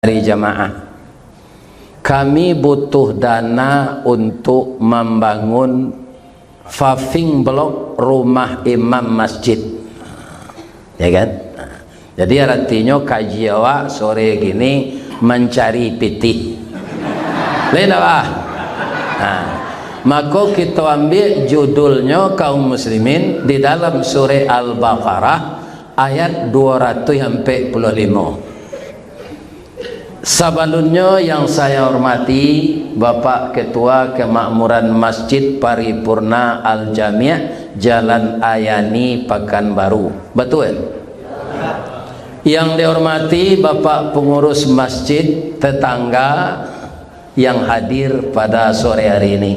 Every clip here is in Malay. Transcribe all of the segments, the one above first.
Dari jamaah, kami butuh dana untuk membangun paving block rumah imam masjid, ya kan? Jadi artinya kaji awak sore gini mencari pitih, lain apa? Maka kita ambil judulnya kaum muslimin di dalam surah Al-Baqarah ayat 245. Sebelumnya yang saya hormati Bapak Ketua Kemakmuran Masjid Paripurna Al-Jami' Jalan Ayani Pekanbaru, betul? Yang dihormati Bapak Pengurus Masjid tetangga yang hadir pada sore hari ini,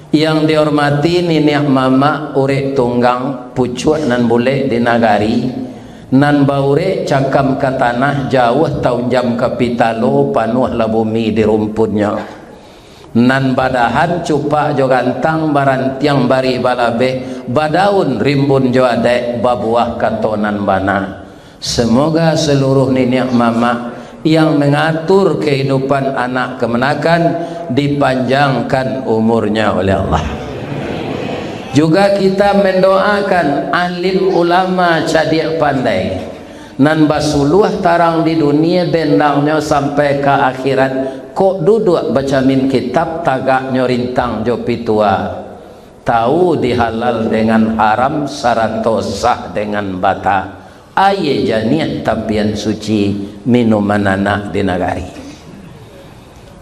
yang dihormati Niniak Mama Urek Tunggang Pucuk nan boleh di Nagari nan baure cakam ke tanah jauh tahun jam kapitalo panuh lah bumi di rumputnya nan badahan cupak jo gantang barantiang bari balabe badaun rimbun jo adek babuah katonan bana. Semoga seluruh niniak mama yang mengatur kehidupan anak kemenakan dipanjangkan umurnya oleh Allah. Juga kita mendoakan alim ulama cadik pandai nan basuluh tarang di dunia dendangnya sampai ke akhirat kok duduk baca min kitab tagak nyorintang jopi tua tahu dihalal dengan haram sarato sah dengan bata aye janiat tapian suci minuman anak di nagari.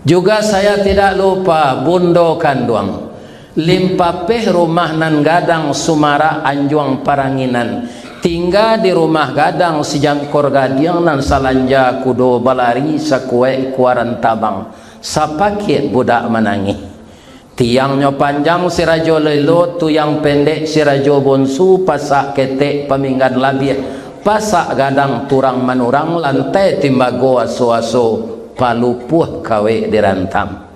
Juga saya tidak lupa bundo kanduang limpapeh rumah nan gadang Sumara Anjuang Paranginan tinggal di rumah gadang sejangkor gadiang nan salanja kudo balari sakue kuaran tabang sapakit budak menangi tiangnya panjang si rajo lelo tu yang pendek si rajo bonsu pasak ketek peminggan labih pasak gadang turang manurang lantai timbago aso-aso palupuh kawe dirantam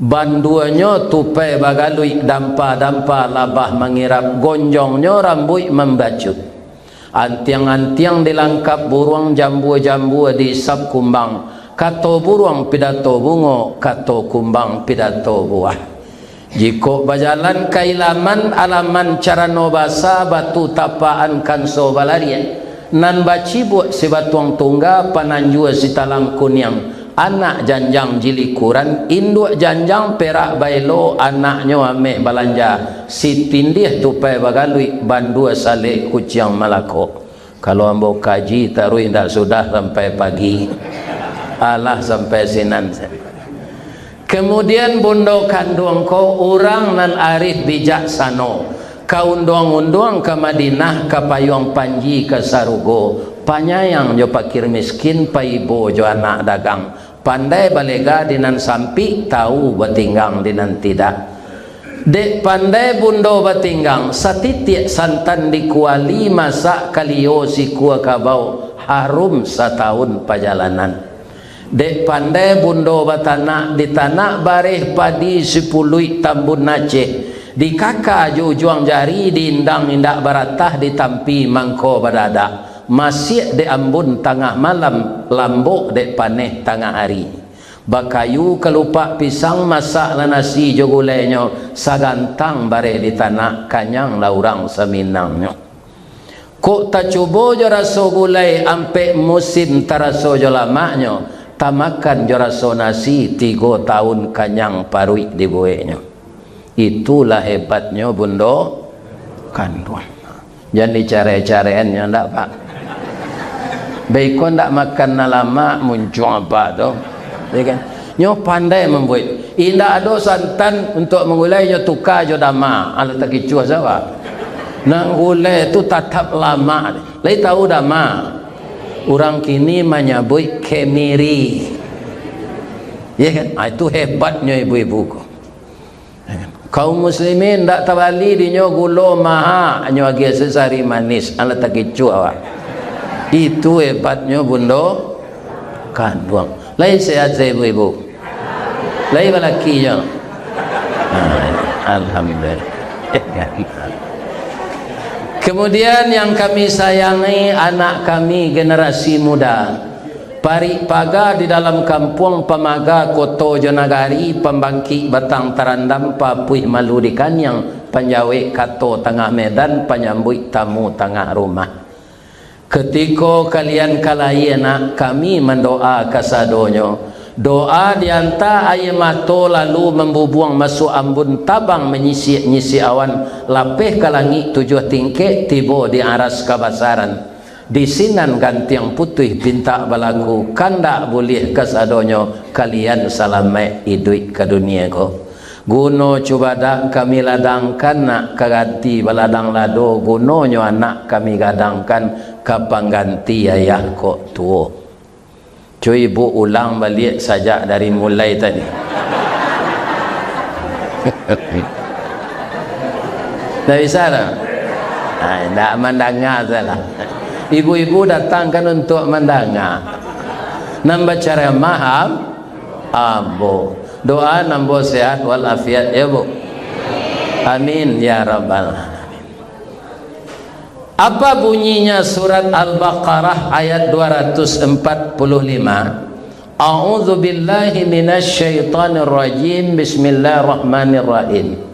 banduanya tupai bagalui dampa-dampa labah mengirap gonjongnya rambut membacut antiang-antiang dilangkap buruang jambu-jambu di sab kumbang kato buruang pidato bungo kato kumbang pidato buah jiko bajalan kailaman alaman cara nobasa batu tapaan kanso balarian nan bacibuk si batuang tungga pananjua si talang kunyang anak janjang jilikuran induk janjang perak bailo anaknya ame balanja si tindih tupai bagalui bandua salik kuciang malako. Kalau ambo kaji taruh indah sudah sampai pagi alah sampai sinan. Kemudian bundo kandung ko orang nan arif bijaksano kaundong-undong ke Madinah ke payung panji ke Sarugo panyayang jo pakir miskin paibo jo anak dagang pandai balega dinan sampi tahu batinggang dinan tidak dek pandai bundo batinggang satitik santan dikuali masak kalio si kuah kabau harum setahun perjalanan dek pandai bundo batanak di tanah bareh padi 10 tambun Aceh di kakak jujuang jari diindang indak baratah ditampi mangko badada masih de ambun tengah malam lambok de paneh tengah hari bakayu kelupak pisang masak nasi jogulenya sagantang bare di tanah kanyang laurang seminangnya kok tak coba jo raso gulai ampe musim taraso jo lamanya tamakan jo raso nasi 3 tahun kanyang parui di buenya. Itulah hebatnya bundo kandung. Jadi cara-caranya ndak pak baikon ndak makan lama muncul apa tu ya kan nyo pandai membuat indah ada santan untuk mengulai nyo tukar jo dama ala tak kicuah sawa nak gulai tu tatap lama lai tahu dama orang kini menyebut kemiri ya kan itu hebatnya ibu-ibu kaum muslimin tak tabali di nyo gulo maha nyo agi sesari manis ala tak kicuah itu hebatnya bundo kandung lain sehat saya ibu-ibu lain balakinya alhamdulillah. Kemudian yang kami sayangi anak kami generasi muda Pari paga di dalam kampung pemaga koto jonagari pembangki batang terandam papuih maludikan yang penjawe kato tengah medan penyambut tamu tengah rumah. Ketika kalian kalayana kami mendoa kasadonyo, doa dianta air mato lalu membubuang masuk ambun tabang menyisi awan lapeh ke langit 7 tingkek tiba di aras kabasaran. Di sinan gantiang putih pinta balaku kandak boleh kasadonyo kalian selamat hidup ke dunia ko. Guno coba dak kami ladangkan nak kaganti baladang lado gunonyo anak kami gadangkan kapang ganti ayah kok tuo. Cuy ibu ulang balik saja dari mulai tadi. Tak bisa dah. Tak mendengar salah. Ibu-ibu datangkan untuk mendengar. Nambah cara maham, abu. Doa nambah sehat walafiat ya bu. Amin ya rabbal alamin. Apa bunyinya surat Al-Baqarah ayat 245? A'udzu billahi minasyaitonir rajim. Bismillahirrahmanirrahim.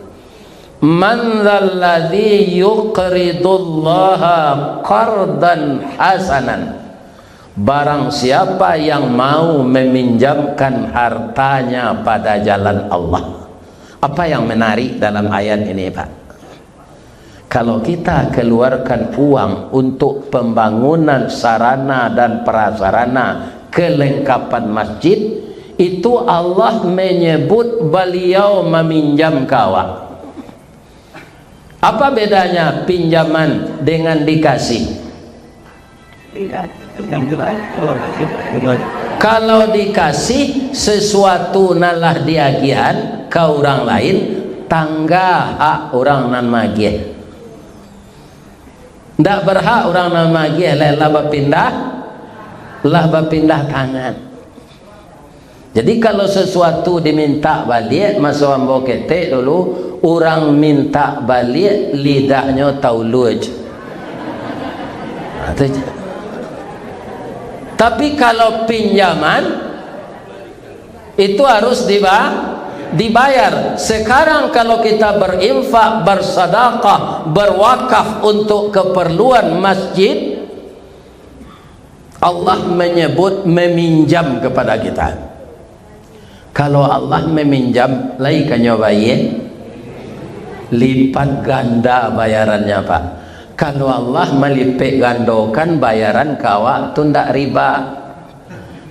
Man dzalladzi yuqridullaha qardan hasanan. Barang siapa yang mau meminjamkan hartanya pada jalan Allah. Apa yang menarik dalam ayat ini, Pak? Kalau kita keluarkan uang untuk pembangunan sarana dan prasarana kelengkapan masjid, itu Allah menyebut beliau meminjam kawak. Apa bedanya pinjaman dengan dikasih? Kalau dikasih sesuatu nalah diagian ke orang lain, tangga hak orang nan magih. Ndak berhak orang nan magih lah berpindah tangan. Jadi kalau sesuatu diminta balik, masa ambo ketek dulu orang minta balik lidahnya tauluj. Tapi kalau pinjaman itu harus dibayar. Sekarang kalau kita berinfak, bersedekah, berwakaf untuk keperluan masjid, Allah menyebut meminjam kepada kita. Kalau Allah meminjam, lain nyobain lipat ganda bayarannya, Pak. Kalau Allah melipet gandokan bayaran kawak tu ndak riba.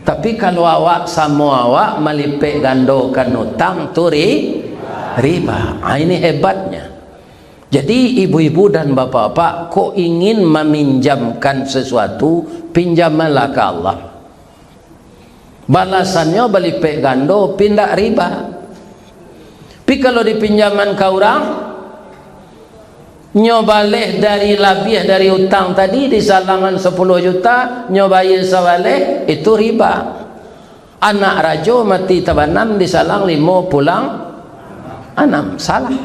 Tapi kalau awak sama awak melipet gandokan utang tu riba. Ini hebatnya. Jadi ibu-ibu dan bapak-bapak, kok ingin meminjamkan sesuatu, pinjamlah ke Allah. Balasannya melipet gando pindah riba. Tapi kalau dipinjaman ke orang, nyobaleh dari lebih dari utang tadi di salangan 10 juta nyobain sawaleh itu riba. Anak rajo mati tabanam di salang 5 pulang 6, salah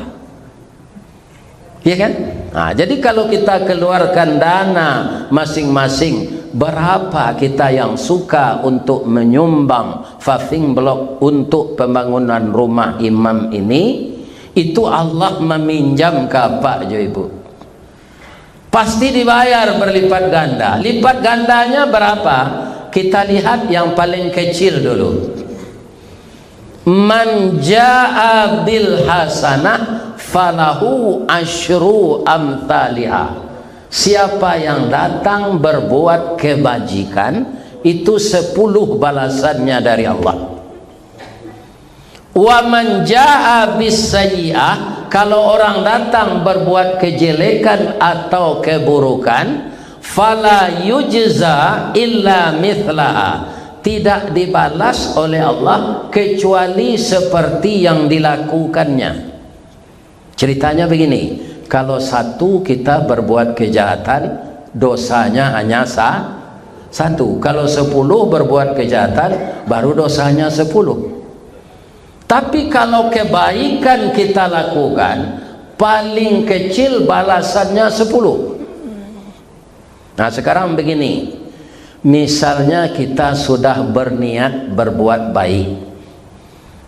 ya kan? Nah, jadi kalau kita keluarkan dana masing-masing, berapa kita yang suka untuk menyumbang paving block untuk pembangunan rumah imam ini, itu Allah meminjam ke apa jo ibu? Pasti dibayar berlipat ganda. Lipat gandanya berapa? Kita lihat yang paling kecil dulu. Man jaa bil hasanah falahu asyru amthaliha. Siapa yang datang berbuat kebajikan, itu 10 balasannya dari Allah. Wa man jaa bis sayyi'ah, kalau orang datang berbuat kejelekan atau keburukan, fala yujza illa mithlaha, tidak dibalas oleh Allah kecuali seperti yang dilakukannya. Ceritanya begini, kalau satu kita berbuat kejahatan, dosanya hanya satu. Kalau 10 berbuat kejahatan, baru dosanya 10. Tapi kalau kebaikan kita lakukan, paling kecil balasannya 10. Nah sekarang begini, Misalnya kita sudah berniat berbuat baik,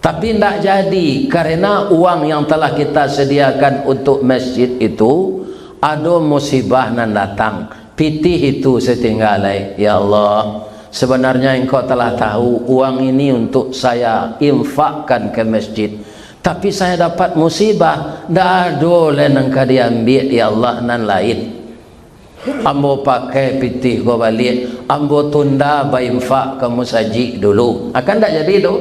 tapi tidak jadi karena uang yang telah kita sediakan untuk masjid itu ada musibah nan datang. Pitih itu setinggalai. Ya Allah, sebenarnya engkau telah tahu uang ini untuk saya infakkan ke masjid, tapi saya dapat musibah, dah ada yang engkau diambil ya Allah nan lain. Ambo pakai pitih go balik, ambo tunda bainfak ke musajid dulu. Akan tak jadi tu.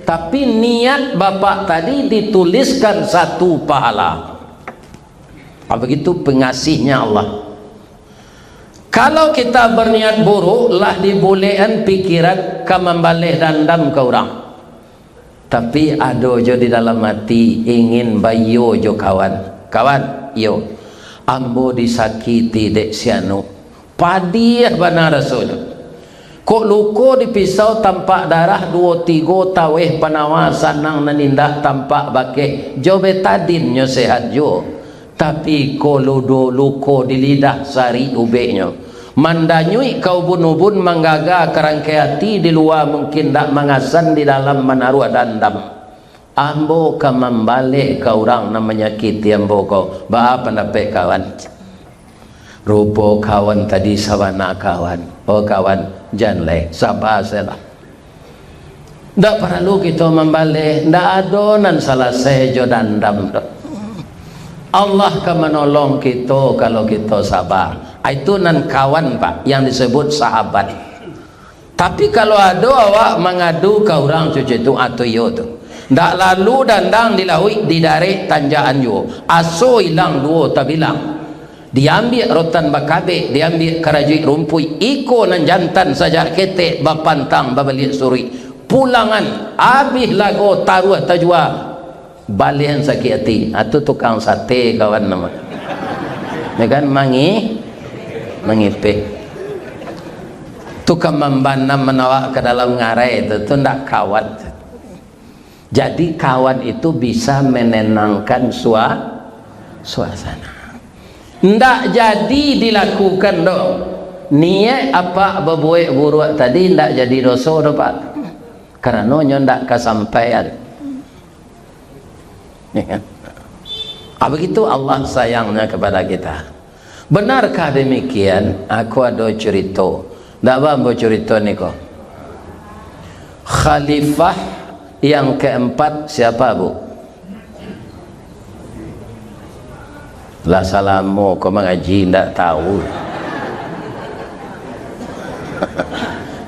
Tapi niat bapak tadi dituliskan satu pahala. Begitu pengasihnya Allah. Kalau kita berniat buruk, lah dibolehkan pikiran ke membalih dandam ke orang. Tapi ada je di dalam hati ingin bayo jo kawan. Kawan, yo. Ambo disakiti dek sianu padiah bana Rasul kok luko dipisau tampak darah 2-3 taweh panawasan nang nanindak tampak bakeh jo betadin nyo sehat jo, tapi ko luko di lidah sari ubeknya mandanyui kau ubun-ubun manggaga kerangkai hati di luar mungkin tak mengasan di dalam menaruh dandam. Ambo ka membalik ke orang namanya menyakiti ambo kau. Apa pendapat kawan? Rupo kawan tadi sawana kawan. Oh kawan, jangan leh. Sabar saja. Tak perlu kita membalik. Tak adonan salah sejo dandam. Allah akan menolong kita kalau kita sabar. Itu nan kawan pak yang disebut sahabat. Tapi kalau ada awak mengadu ke orang cuci itu atau yo tu. Tak lalu dandang dilahui didarik tanjaan yo. Aso hilang dua tak bilang. Diambil rotan bakabe, diambil kerajui rumpui, iko nan jantan saja ketek bapantang babalik suri. Pulangan habis lagu taruh tajwa balian sakit hati. Itu tukang sate kawan nama. Ya kan mangipeh. Tukang membanam menawak ke dalam ngarai itu ndak kawat. Jadi kawan itu bisa menenangkan suasana. Ndak jadi dilakukan dong. Niat apa berbuat buruk tadi ndak jadi dosa do pak. Karena nyo ndak kesampaian. Ya kan? Begitu Allah sayangnya kepada kita. Benarkah demikian? Aku ada cerita. Ndak apa cerita ni kok. Khalifah yang keempat siapa bu? Lah salamu kau mengaji tidak tahu.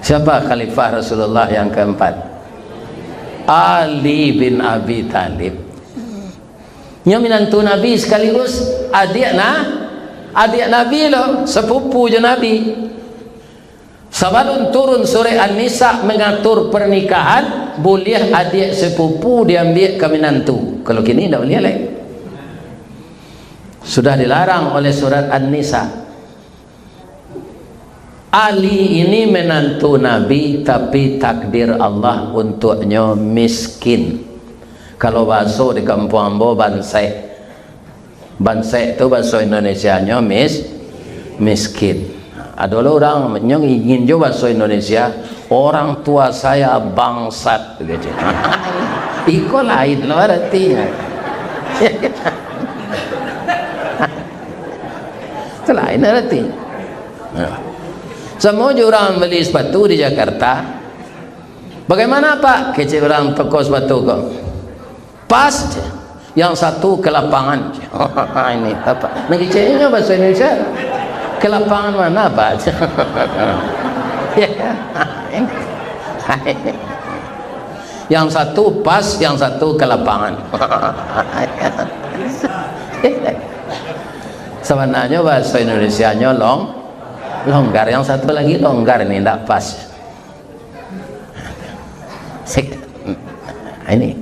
Siapa khalifah Rasulullah yang keempat? Ali bin Abi Thalib. Nya minantu Nabi sekaligus adik Nabi loh, sepupu je Nabi. Sebelum turun surah An-Nisa mengatur pernikahan, boleh adik sepupu diambil ke menantu. Kalau kini tidak boleh lagi. Sudah dilarang oleh surat An-Nisa. Ali ini menantu Nabi, tapi takdir Allah untuknya miskin. Kalau bahasa di kampung ambo bansai. Bansai itu bahasa Indonesianya miskin. Ada orang yang ingin juga bahasa Indonesia, orang tua saya bangsat gitu. Iko lain loh artinya. Itu lain artinya. Semua orang beli sepatu di Jakarta. Bagaimana Pak? Kecil orang toko sepatu kok. Pas yang satu ke lapangan. Ini apa? Nah kecilnya bahasa Indonesia. Ke lapangan mana Pak? Yang satu pas, yang satu ke lapangan. Sebenarnya bahasa Indonesianya longgar, yang satu lagi longgar, ini tidak pas. Ini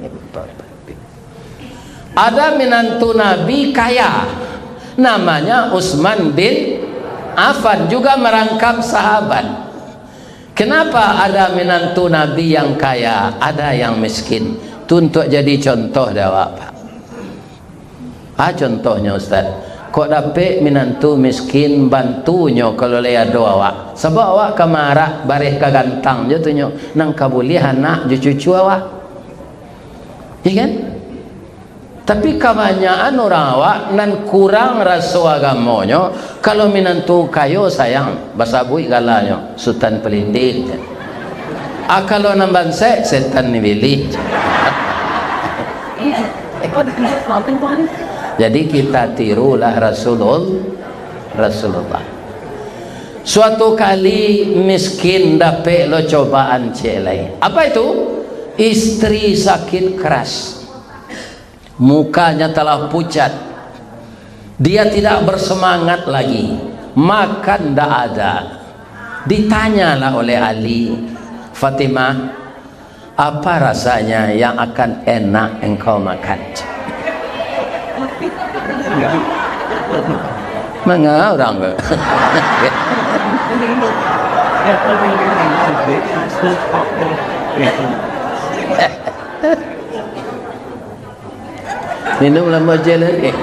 ada menantu Nabi kaya, namanya Utsman bin Affan, juga merangkap sahabat. Kenapa ada menantu Nabi yang kaya, ada yang miskin? Itu untuk jadi contoh jawab. Contohnya Ustaz, kok dapet minantu miskin bantunyo kalau leado awak sebab awak kemarah bareh kagantang je tunyo nang kabuli anak cucu awak ya kan. Tapi kebanyakan orang awak nan kurang rasa agamonyo kalau minantu kayo sayang basabui galanyo sultan pelindit kalau nambansek setan nibili. Jadi kita tirulah Rasulullah. Suatu kali miskin dapet lo cobaan celai. Apa itu? Istri sakit keras, mukanya telah pucat, dia tidak bersemangat lagi, makan tidak ada. Ditanyalah oleh Ali, Fatimah, apa rasanya yang akan enak engkau makan? Mana orang ke? Minum lama je lagi.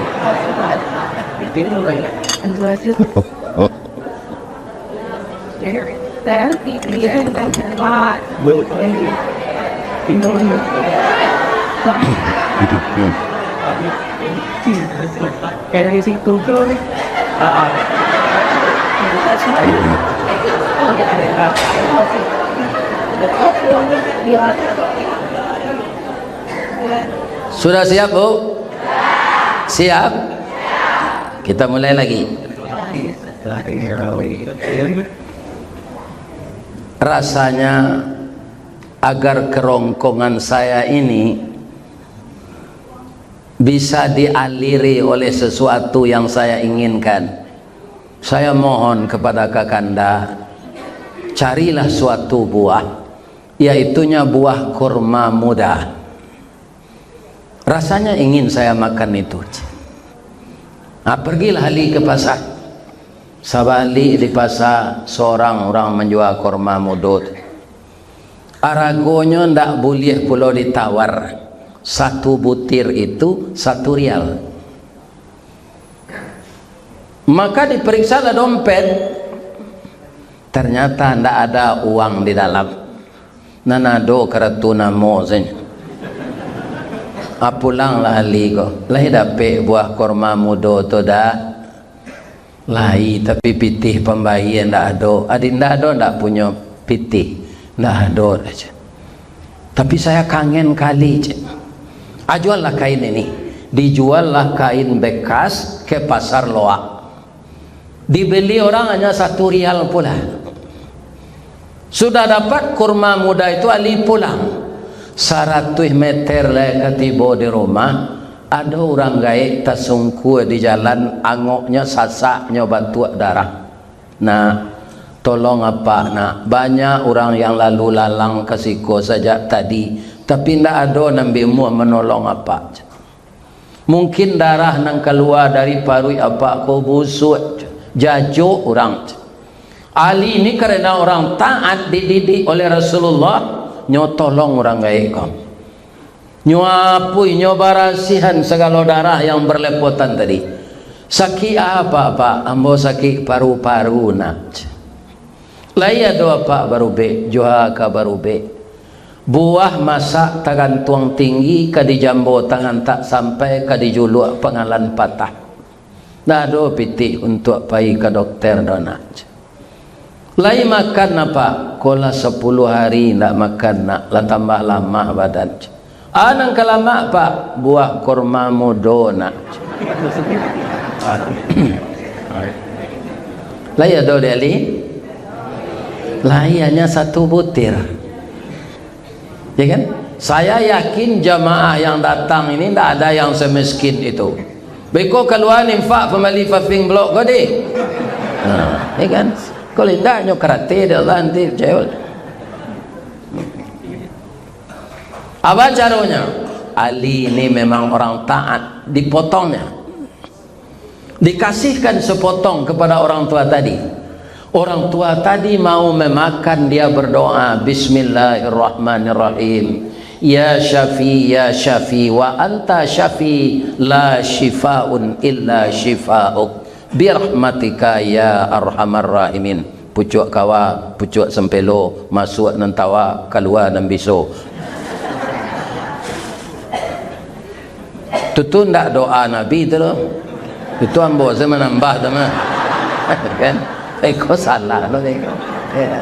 Sudah siap, Bu? Siap? Kita mulai lagi. Rasanya agar kerongkongan saya ini bisa dialiri oleh sesuatu yang saya inginkan, saya mohon kepada Kakanda, carilah suatu buah, yaitunya buah kurma muda. Rasanya ingin saya makan itu. Pergilah Ali ke pasar. Sabali di pasar seorang orang menjual kurma muda. Aragonya ndak boleh pula ditawar. Satu butir itu 1 rial. Maka diperiksalah dompet, ternyata ndak ada uang di dalam. Nanado karatu namo saja. Pulanglah Ali ko. Lahi dapet buah kurma muda tu dah. Lahi tapi pitih pembahian ndak ada. Adik ndak ada ndak punya pitih. Ndak ada aja. Tapi saya kangen kali je. Juallah kain ini. Dijuallah kain bekas ke pasar loak. Dibeli orang hanya 1 rial pula. Sudah dapat kurma muda itu Ali pulang. 100 meter lah ketiba di rumah, ada orang gaib tersungkur di jalan, angoknya sasaknya bantuak darah. Nah, tolong apa nak? Banyak orang yang lalu lalang ke siko saja tadi, tapi tidak ada nambimu menolong apa. Mungkin darah nang keluar dari paru apa kau busuk, jajuk orang. Ali ini karena orang taat dididik oleh Rasulullah. Nyo tolong orang gaib kau, nyo apui, nyo barasihan segala darah yang berlepotan tadi. Sakit apa Pak? Ambo sakit paru-paru nak. Laya doa Pak baru be, joha ka baru be. Buah masak tangan tuang tinggi, kadi jambo tangan tak sampai, kadi juluk pengalan patah. Dah do pitik untuk pai ke dokter donat. Lai makan apa? Kola 10 hari nak makan nak, lah tambah lama badan. Nang kelama Pak, buah kurma muda nak. Lai ada Deli? Lai hanya 1 butir. Ya kan? Saya yakin jamaah yang datang ini tidak ada yang semiskin itu. Beko keluar infak pembeli fafing blok kau deh. Ya kan? Kalau tidak nyo karate dah nanti cewek. Apa caranya? Ali ini memang orang taat, dipotongnya. Dikasihkan sepotong kepada orang tua tadi. Orang tua tadi mau memakan, dia berdoa Bismillahirrahmanirrahim. ya syafi wa anta syafi la shifaun illa shifa'uk birahmatika ya arhamar rahimin. Pucuk kawa, pucuk sempelo, masuk nan tawa, keluar nan biso. Itu ndak doa Nabi tu loh. Itu ambo saya menambah tu mah. Kan? Kau salah loh tengok. Ya.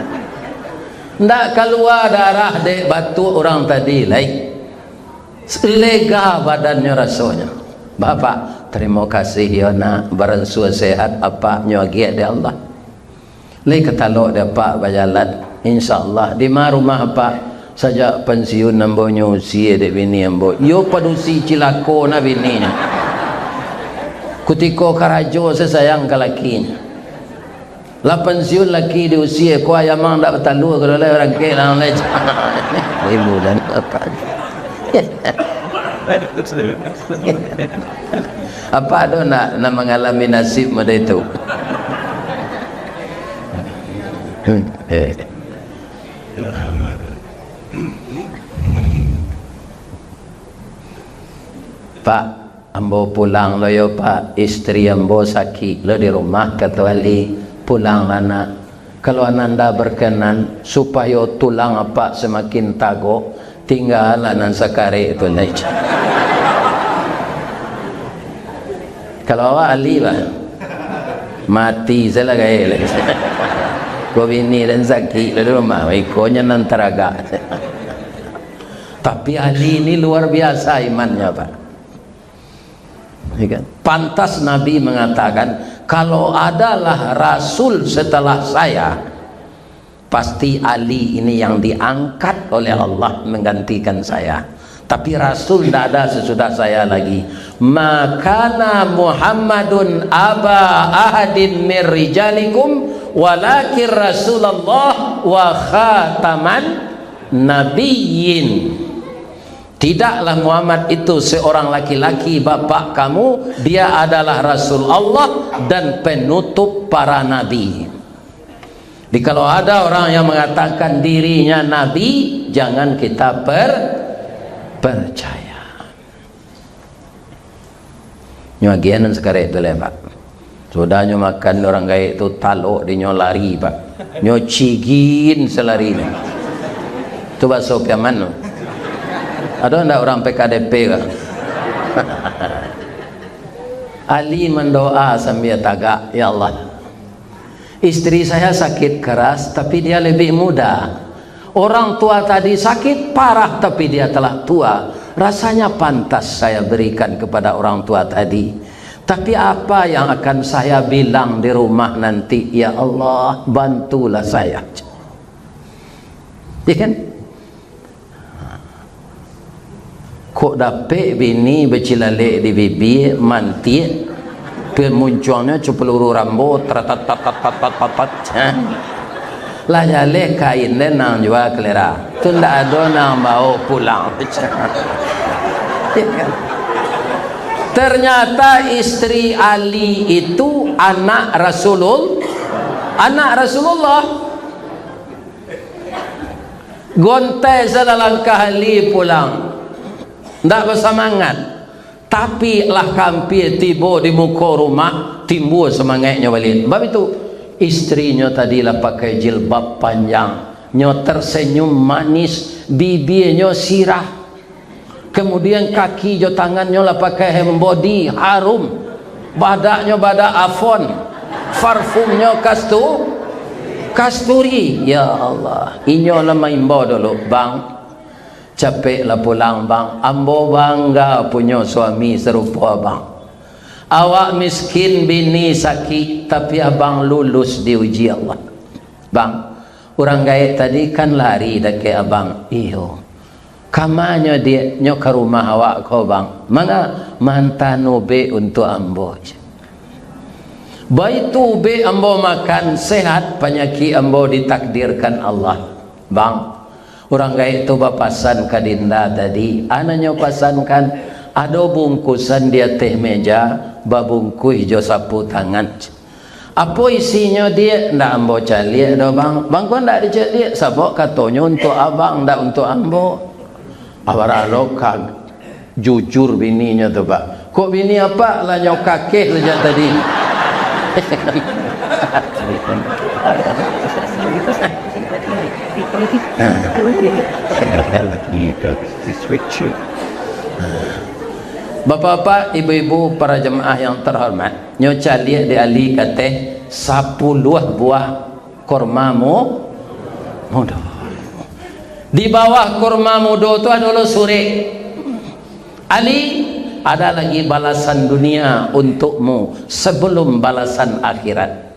Ndak keluar darah dek batu orang tadi lain. Lega badannya rasanya. Bapak, terima kasih ya nak beransur sehat apa nyogiat dia Allah. Lai ketalok dia pak berjalan insyaallah di rumah apa saja pensiun nambo nyusi dek bini ambo. Yo padusi cilako na bininya. Kutiko karajo saya sayang ke lakinya. Lah pensiun laki di usia ko ayamang dak betalu kalau le orang ke lang le. Ibu dan apa. Apa ada nak mengalami nasib pada itu. Pak, ambo pulang lo yo pak, istri ambo sakit lo di rumah kata wali. Pulang anak, kalau ananda berkenan supaya tulang apa semakin tago, tinggal anak sakare itu naik. Kalau awak ahli bah, mati saya lagi. Kau bini dan sakit di rumah, ikonya nantaraga. Tapi ahli ini luar biasa imannya pak. Pantas Nabi mengatakan, kalau adalah Rasul setelah saya, pasti Ali ini yang diangkat oleh Allah menggantikan saya. Tapi Rasul tidak ada sesudah saya lagi. Makana Muhammadun aba ahadin min rijalikum walakin Rasulullah wa khataman nabiyyin. Tidaklah Muhammad itu seorang laki-laki bapak kamu, dia adalah Rasul Allah dan penutup para nabi. Jadi kalau ada orang yang mengatakan dirinya nabi, jangan kita percaya. Nyagianan sekarang itu lah pak. Sudah nyo makan orang gaya itu taluk di nyo lari pak. Nyo cigin selari ni. Itu bakso piaman no. Ada enggak orang PKDP kah? Ali mendoa sambil tagak, ya Allah, istri saya sakit keras tapi dia lebih muda. Orang tua tadi sakit parah tapi dia telah tua. Rasanya pantas saya berikan kepada orang tua tadi. Tapi apa yang akan saya bilang di rumah nanti? Ya Allah, bantulah saya. Ya kan? Kok dapet bini bercilalek di bibir mantik pemunculnya peluru rambut tatatat lah jale kain dan nang jual kelera tu ndak ada nang bawa pulang. Ternyata istri Ali itu anak Rasulullah. Gontai selangkah Ali pulang ndak bersemangat, tapi lah kampir tiba di muka rumah timbul semangatnya balik. Sebab itu istrinya tadilah pakai jilbab panjang, nyo tersenyum manis, bibirnya sirah, kemudian kaki jo tangannya lah pakai hand body harum, badaknya badak afon, parfumnya kasturi. Ya Allah, inyo lah main bawa dulu bang. Capek lah pulang bang, ambo bangga punya suami serupa abang. Awak miskin bini sakit, tapi abang lulus diuji Allah. Bang, orang gaib tadi kan lari dekat abang. Iyo, kamanya dia nyok ke rumah awak kau bang. Mana mantan ube untuk ambo. Baitu ube ambo makan sehat, penyakit ambo ditakdirkan Allah. Bang, orang gaib itu bapasan ke dinda tadi, anaknya pasankan ada bungkusan dia teh meja, babungkus jo sapu tangan. Apa isinya dia? Ndak ambo cari do bang. Bang kau ndak dicari, sabok katanya untuk abang, ndak untuk ambo. Awara kag jujur bininya tu Pak. Kok bini apa lah nyok kakek saja tadi. Bapak-bapak, ibu-ibu, para jemaah yang terhormat, nyoca lihat di ali kata 10 buah kurma muda. Di bawah kurma muda itu adalah suri. Ali, ada lagi balasan dunia untukmu sebelum balasan akhirat.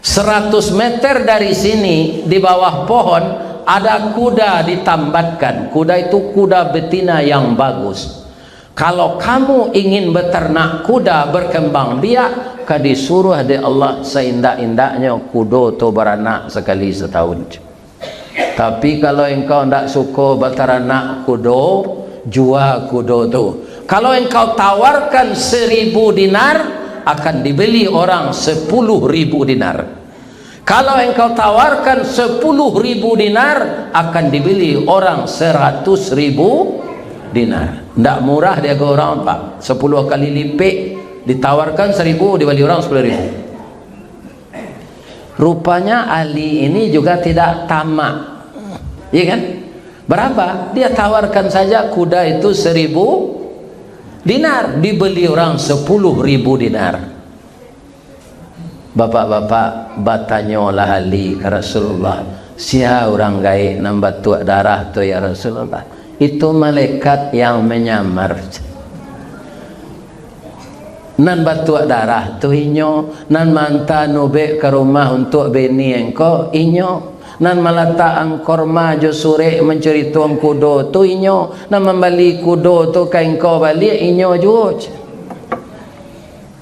100 meter dari sini di bawah pohon ada kuda ditambatkan. Kuda itu kuda betina yang bagus. Kalau kamu ingin beternak kuda berkembang biak, ka disuruh di Allah seindah-indahnya kuda tu beranak sekali setahun. Tapi kalau engkau tidak suka beternak kuda, jual kuda tu. Kalau engkau tawarkan 1000 dinar, akan dibeli orang 10.000 dinar. Kalau engkau tawarkan 10.000 dinar, akan dibeli orang 100.000 dinar. Tidak murah dia ke orang Pak. 10 kali lipat ditawarkan 1.000, dibeli orang 10.000. Rupanya Ali ini juga tidak tamak, ya kan? Berapa? Dia tawarkan saja kuda itu 1.000 dinar, dibeli orang 10.000 dinar. Bapak-bapak batanyolah Ali ke Rasulullah, sia orang gaib nambah tuak darah tu ya Rasulullah. Itu malaikat yang menyamar. Nan batuak darah tu inyo, nan manta nubek ke rumah untuk bini engkau inyo, nan meletak korma jo sore mencuri tuang kudo tu inyo, nan membeli kudo tu ke engkau balik inyo juga.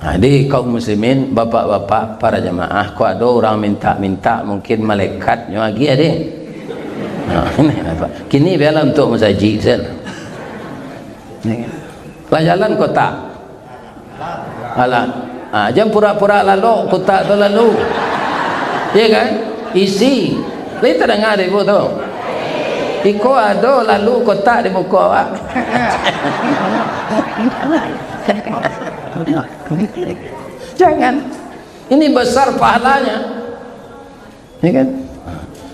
Jadi kaum muslimin, bapak-bapak, para jemaah, kau ada orang minta-minta mungkin malaikatnya lagi ada. Ini apa? Kini biarlah untuk masjid sel. Lah jalan kota. Alah. Jangan pura-pura lalu kota tu lalu. Ya kan? Isi. Lain tak dengar ibu tu. Iko ada lalu kota di muka awak. Jangan. Ini besar pahalanya. Ya kan?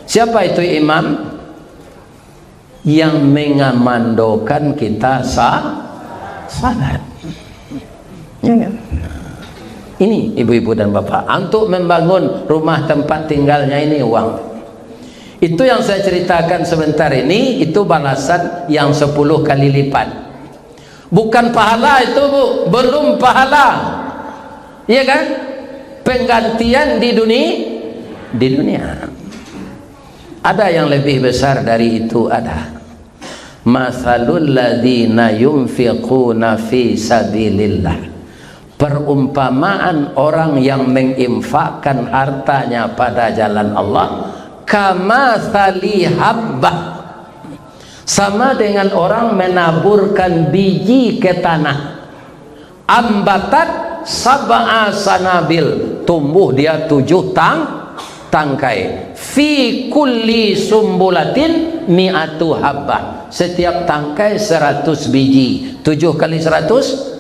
Siapa itu imam? Yang mengamandokan kita salat. Ya kan? Ini ibu-ibu dan bapak, untuk membangun rumah tempat tinggalnya ini uang. Itu yang saya ceritakan sebentar ini, itu balasan yang 10 kali lipat. Bukan pahala itu Bu, belum pahala. Iya kan? Penggantian di dunia. Ada yang lebih besar dari itu, ada. Mathalul ladzina yunfiquna fi sabilillah. Perumpamaan orang yang menginfakkan hartanya pada jalan Allah, kamathali habbah, sama dengan orang menaburkan biji ke tanah. Ambatat sab'a sanabil, tumbuh dia 7 tangkai. Fi kulli sumbulatin mi'atu habbah, setiap tangkai 100 biji. 7 kali 100.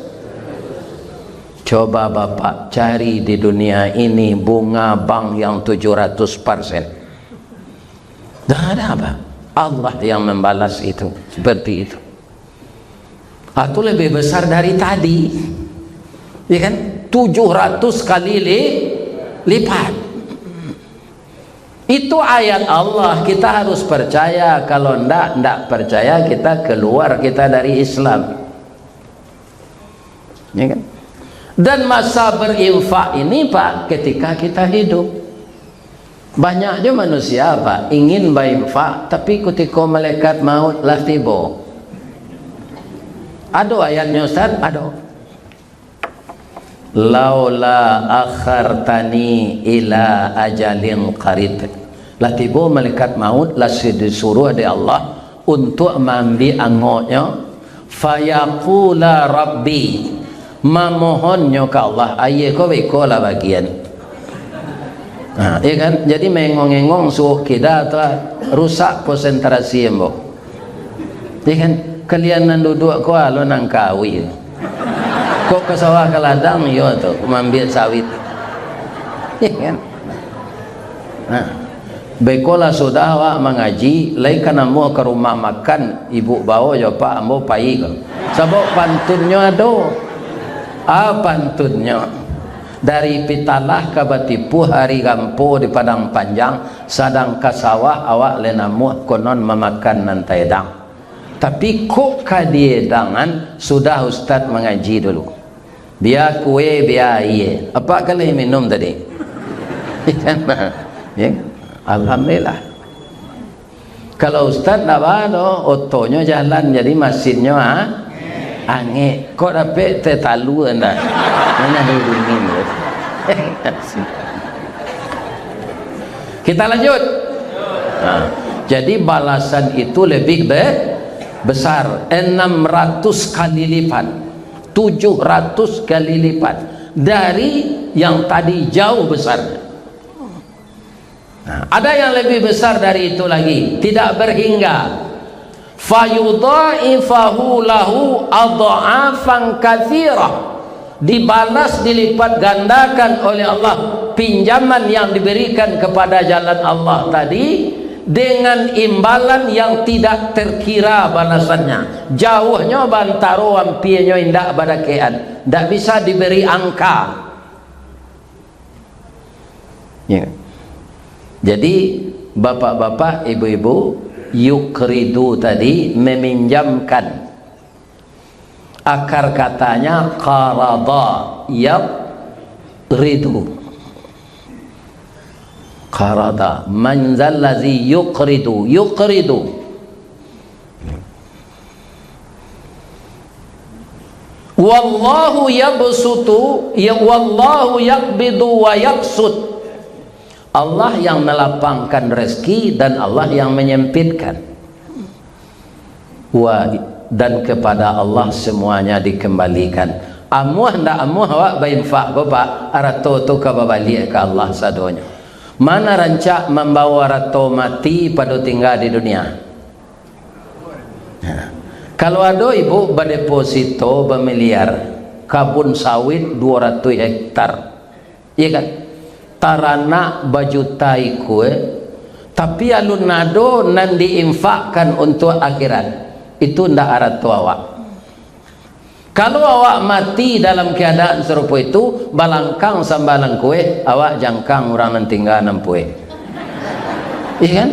Coba bapak cari di dunia ini bunga bank yang 700%. Dah ada apa? Allah yang membalas itu seperti itu. Itu lebih besar dari tadi, ya kan? 700 kali lipat. Itu ayat Allah, kita harus percaya. Kalau ndak percaya, kita keluar dari Islam, ya kan? Dan masa berinfak ini Pak, ketika kita hidup, banyak aja manusia Pak ingin berinfak, tapi ketika malaikat maut lah tiba. Ada ayatnya Ustaz, ada. Laula akhartani ila ajalin qarib, lah tiba malaikat maut, lah disuruh oleh Allah untuk mengambil angotnya. Fayaqula rabbi, memohonnya ke Allah, ayah kau bekolah bagian. Ya kan? Jadi mengong-engong suruh kita tu rusak konsentrasi embo. Ya kan? kalian nan duduk ko alo nang kawi kok ke sawah ke ladang yo tu mengambil sawit ya kan. Nah, bekola sudah awak mengaji lai kan ambo ke rumah makan ibu bawa jo pak ambo pai ko sabok pantunnya ado pantunnya dari pitalah ke batipu hari gampo di padang panjang sadang ke sawah awak lenamu konon memakan nantai dang tapi kok kadiedangan sudah ustaz mengaji dulu biar kue biar iye apa kali minum tadi ya alhamdulillah. Kalau ustaz nak bano otonya jalan jadi mesinnya ange kok dapat tetalu anda mana hidungin kita lanjut. Nah, jadi balasan itu lebih besar 600 kali lipat 700 kali lipat dari yang tadi jauh besar. Nah, ada yang lebih besar dari itu lagi tidak berhingga fayudha'ifahu lahu adha'afan katsirah dibalas dilipat gandakan oleh Allah pinjaman yang diberikan kepada jalan Allah tadi dengan imbalan yang tidak terkira balasannya jauhnya bantaro ampienyo indak badakean tidak bisa diberi angka ya. Jadi bapak-bapak ibu-ibu yukridu tadi meminjamkan akar katanya qarada yaqridu qarada man zallazi yuqridu wallahu yabsutu wallahu yaqbidu wa yaqsud Allah yang melapangkan rezeki dan Allah yang menyempitkan dan kepada Allah semuanya dikembalikan amuh ndak amuh awak bainfak bapak arato tu ka balik ke Allah sadonya mana rancak membawa rato mati pada tinggal di dunia. Kalau ada ibu berdeposito bermiliar kabun sawit 200 hektar iya kan tarana bajutai kue tapi alun nado nan diinfakkan untuk akhirat itu ndak arato awak. Kalau awak mati dalam keadaan serupa itu balangkang sambalang kue awak jangkang orang nan tinggal nampue iya kan.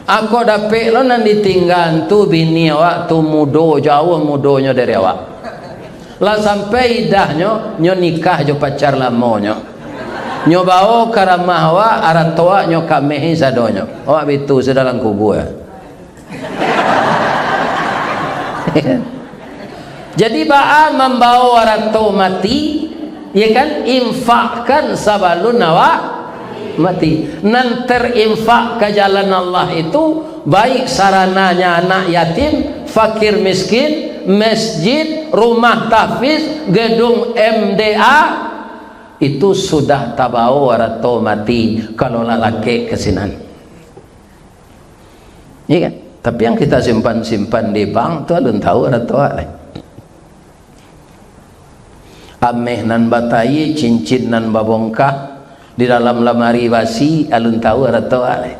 Aku dapet lo nan ditinggal tu bini awak tu mudo jauh mudonya dari awak lah sampai idahnya nyo nikah jo pacar lamonyo nyo bawa karamah awak aratoa nyo kamehi sadonyo awak bitu sedalam kubur jadi ba'a membawa arato mati ya kan infakkan sabalun awak mati nan terinfak ke jalan Allah itu baik sarananya anak yatim fakir miskin masjid rumah tahfiz gedung MDA itu sudah tabau atau mati kalau lelaki kesinan iya kan. Tapi yang kita simpan di bank tu alun tahu atau lain ameh nan batai cincin nan babongkah di dalam lemari basi alun tahu atau lain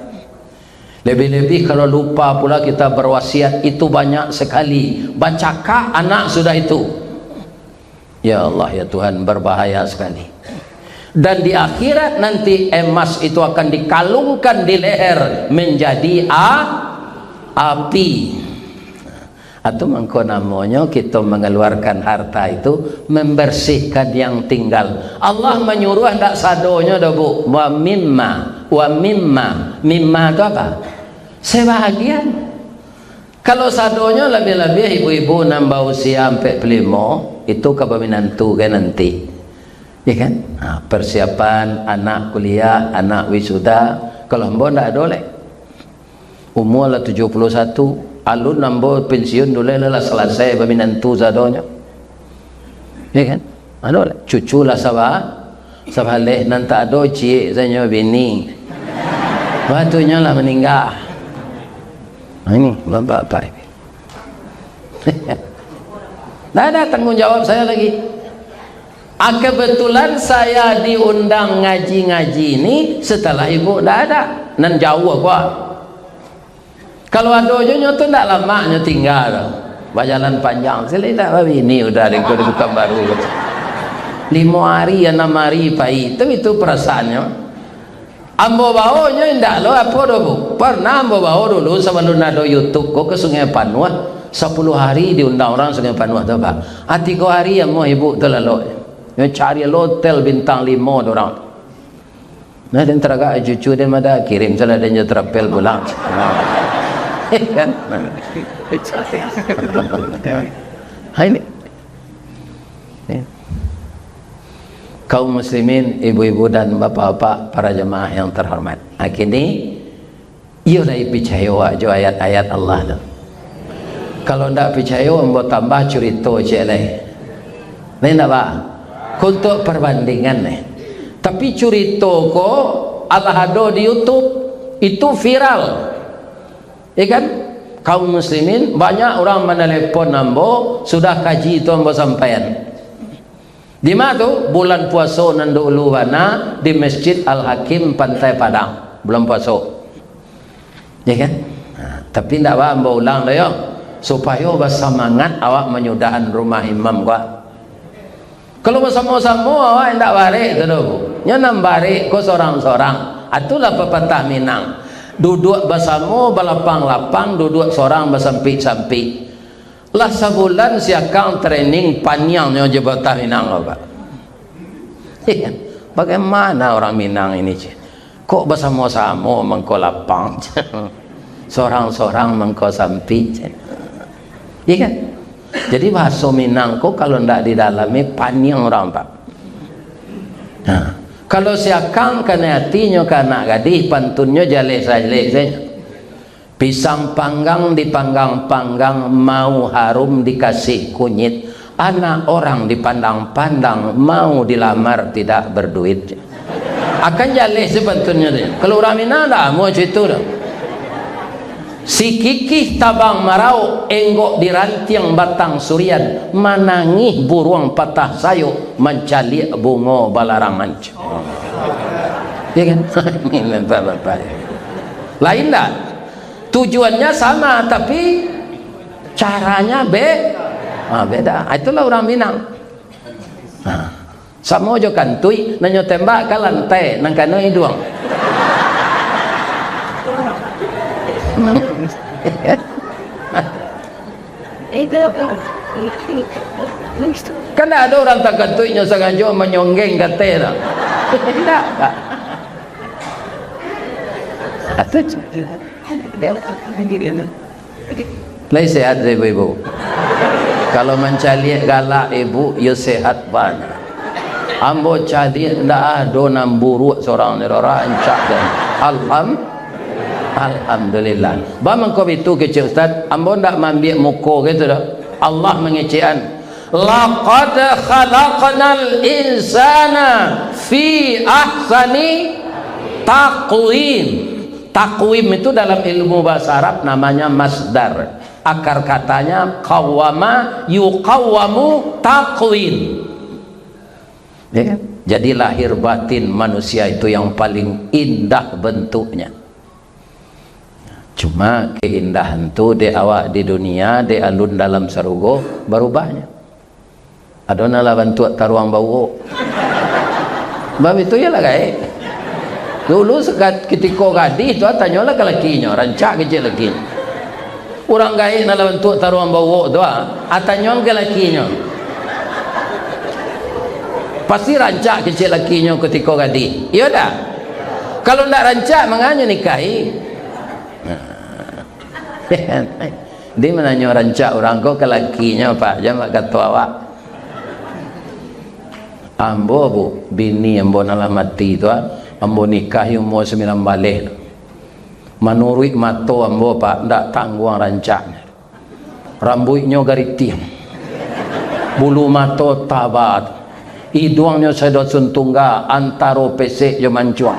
lebih-lebih kalau lupa pula kita berwasiat itu banyak sekali bacakah anak sudah itu ya Allah ya Tuhan berbahaya sekali. Dan di akhirat nanti emas itu akan dikalungkan di leher menjadi api atau mengko namanya kita mengeluarkan harta itu membersihkan yang tinggal. Allah menyuruh hendak sadonya dah bu wa mimma itu apa sebahagian. Kalau sadonya lebih-lebih ibu-ibu nambah usia 45 itu kebaminantu kan nanti ya kan. Nah, persiapan anak kuliah anak wisuda kalau mbak tidak boleh umur lah 71 alun nambo pensiun dulu lah selesai berminantu sadonya ya kan ada cucu lah sabah leh nanti ada cik saya bini batunya lah meninggal. Nah, ini bapak apa ini Tidak ada tanggung jawab saya lagi. Kebetulan saya diundang ngaji-ngaji ini setelah ibu tidak ada, nan jauh aku. Kalau ada aja tu tidak lama nyo tinggal, berjalan panjang. Saya tidak babi ini udah ada bukan baru. 5 hari 6 hari pai itu perasaannya. Ambo bawa nyo indah lo apa dulu. Pernah ambo bawa dulu sebelum ada YouTube kok ke Sungai Panua 10 hari diundang orang Sungai Panua tu pak. 3 hari yang mau ibu tu lalu. Yang cari hotel bintang 5 orang. Nah dan teraga cucu dia ada kirim salah dia terapel pulang. Kan? Hai ni. Kaum muslimin, ibu-ibu dan bapak-bapak, para jemaah yang terhormat. Kini ia dah percaya jo ayat-ayat Allah tu. Kalau ndak percaya ambo tambah cerita je lai. Lain tak pak? Untuk perbandingan ni. Tapi cerita ko Allah ada di YouTube itu viral. Ya kan? Kaum muslimin banyak orang menelepon ambo sudah kaji itu ambo sampaian. Di mana tu? Bulan puasa nandu uluwana di Masjid Al-Hakim Pantai Padang. Bulan puasa. Ya kan? Tapi tidak apa ambo ulang dah yo. Supaya bersemangat awak menyudahan rumah imam gua. Kalau bersama-sama awak tidak balik tu dulu. Nyanam balik ko sorang-sorang. Itulah pepatah Minang. Duduk bersama balapang-lapang, duduk sorang bersampik-sampik. Lah sebulan siakang training panjangnya je pepatah Minang apa? Bagaimana orang Minang ini? Kok bersama-sama mengko lapang, sorang-sorang mengko sampik. Iya kan? Jadi bahasa Minang kok kalau ndak didalami panjang orang pak. Nah, kalau siakang kena hatinya kanak gadis pantunnya jalek saja. Pisang panggang dipanggang-panggang mau harum dikasih kunyit. Anak orang dipandang-pandang mau dilamar tidak berduit. Akan jalek sepantunnya dia. Kalau orang Minang dah mau cerita dah. Si kikih tabang marau enggok dirantiang batang surian manangih burung patah sayuk mencalik bunga balarangan. Ya kan? Lain tak? Tujuannya sama tapi caranya beda. Itulah orang Minang. Sama jo kantui nanyo tembak ke lantai nang kano iduang. Kan ada orang tak kantuynya sengaja menyonggeng katera. Tidak. Lai sehat ibu-ibu. Kalau mencari galak ibu, you sehat banget. Ambo cari ndak ada namburu seorang ni orang ancak dan Alhamdulillah. Bang kau itu kecil Ustaz, ambo ndak mambil muka gitu dah. Allah mengecekan. Laqad khalaqnal insana fi ahsani taqwim. Taqwim itu dalam ilmu bahasa Arab namanya masdar. Akar katanya qawwama yuqawwamu taqwim. Ya kan? Jadi lahir batin manusia itu yang paling indah bentuknya. Cuma keindahan tu di awak di dunia, di alun dalam sarugo berubahnya. Adona lah bantu taruang bau. Bab itu ya lah guys. Dulu sekat ketika gadis tu tanyalah ke lakinya, rancak kecil lakinya. Orang gaib nak bantu taruang bau tu tanyalah ke lakinya. Pasti rancak kecil lakinya ketika gadis. Iya dah. Kalau ndak rancak menganya nikahi. Dia menanya rancak orang kau ke lakinya pak jangan kata awak ambo bu bini ambo nalah mati tu ambo nikahi umur 9 balik menurut mato ambo pak ndak tangguang rancaknya rambutnya gariting bulu mato tabat hidungnya sedot suntungga antaro pesek jo mancuang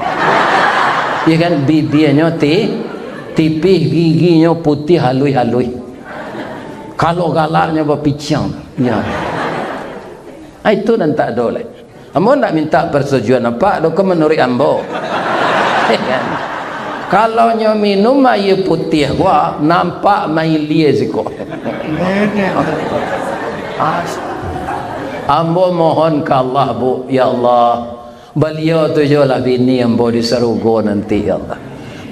ya kan bibirnya tipih giginya putih halui-halui Kalau galaknya berpicang. Ya. Itu dan tak boleh. Ambo nak minta persetujuan apa? Dok menurut ambo. Kalau nyo minum air putih gua nampak mai lies kok. Ambo mohon ke Allah, Bu, ya Allah, beliau tu jualah bini ambo di surga nanti, ya Allah.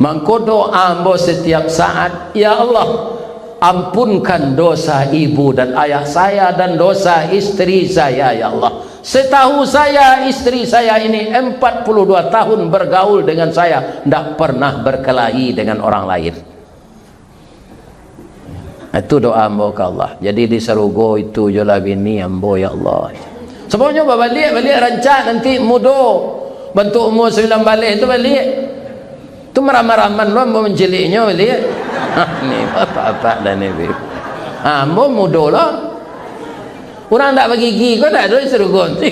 Mangko doa ambo setiap saat, ya Allah, ampunkan dosa ibu dan ayah saya dan dosa istri saya, ya Allah. Setahu saya istri saya ini 42 tahun bergaul dengan saya, tidak pernah berkelahi dengan orang lain. Itu doa ambo ke Allah. Jadi di surga itu jualah bini ambo, ya Allah. Semuanya balik rancak nanti mudo bentuk umur 9 balik itu balik. Itu meramah-ramah lo ambo menjeliknya balik. Ni apa-apa dan ni. Ambo mudo lah. Orang tak bagi gigi kau tak ada suruh gonti.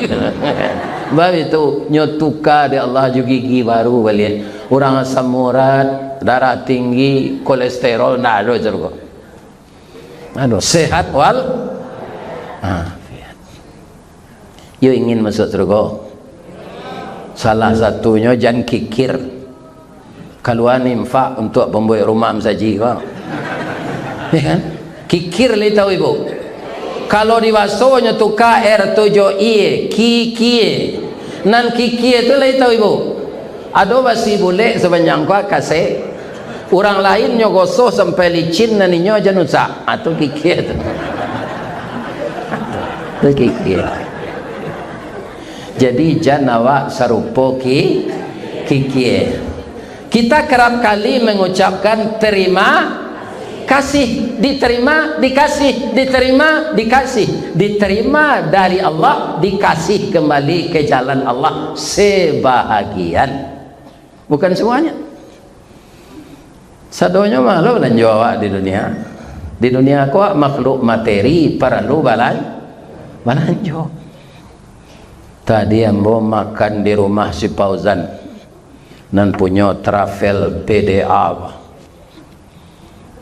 Sebab itu nyotuka di Allah juga gigi baru balik. Orang asam urat, darah tinggi, kolesterol tak ada suruh. Aduh, sehat wal. You ingin masuk surga? Salah satunya jangan kikir. Kaluan infak untuk pembuat rumah mensaji kau. Ya kan? Kikir li tahu ibu. Kalau diwasonya tu KR7I kikie nan kikie tu lai tahu ibu ada basi boleh sebanyak kau kasih orang lain nyogoso sampai licin naninya janusa atau kikie tu tu kikie. Jadi janawa sarupo kikie. Kita kerap kali mengucapkan terima kasih, diterima, dikasih, diterima, dikasih, diterima dari Allah, dikasih kembali ke jalan Allah sebahagian, bukan semuanya. Sadonya malu dan jawab di dunia. Di dunia aku makhluk materi perlu balanjo. Tadi ambo makan di rumah si Fauzan dan punya travel PDA.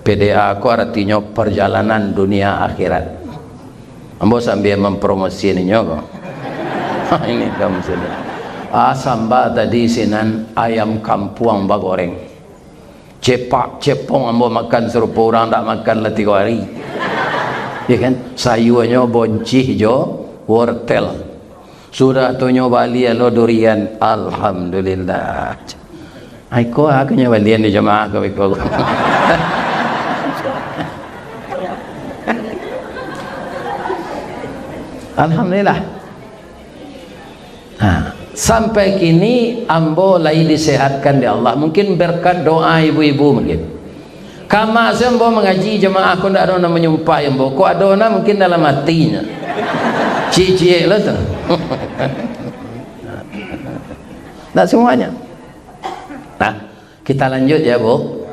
PDA aku artinya perjalanan dunia akhirat. Ambo sambil mempromosikannya kok. Ini kamu sudah. Samba tadi sinan ayam kampung bagoreng. Cepak cepong ambo makan serupa orang tak makan lah 3 hari. Ya kan? Sayurnya boncih jo wortel. Sudah tunyo bali lo durian. Alhamdulillah. Aiko akunya balian di jemaah kau ikut. Alhamdulillah. Sampai kini ambo lagi disehatkan di Allah. Mungkin berkat doa ibu-ibu mungkin. Kama ambo mengaji jemaah aku ndak ada menyumpah ambo. Ko adona mungkin dalam hatinya. Cie-cie lah tu. Tak semuanya. Nah, kita lanjut ya, Bu.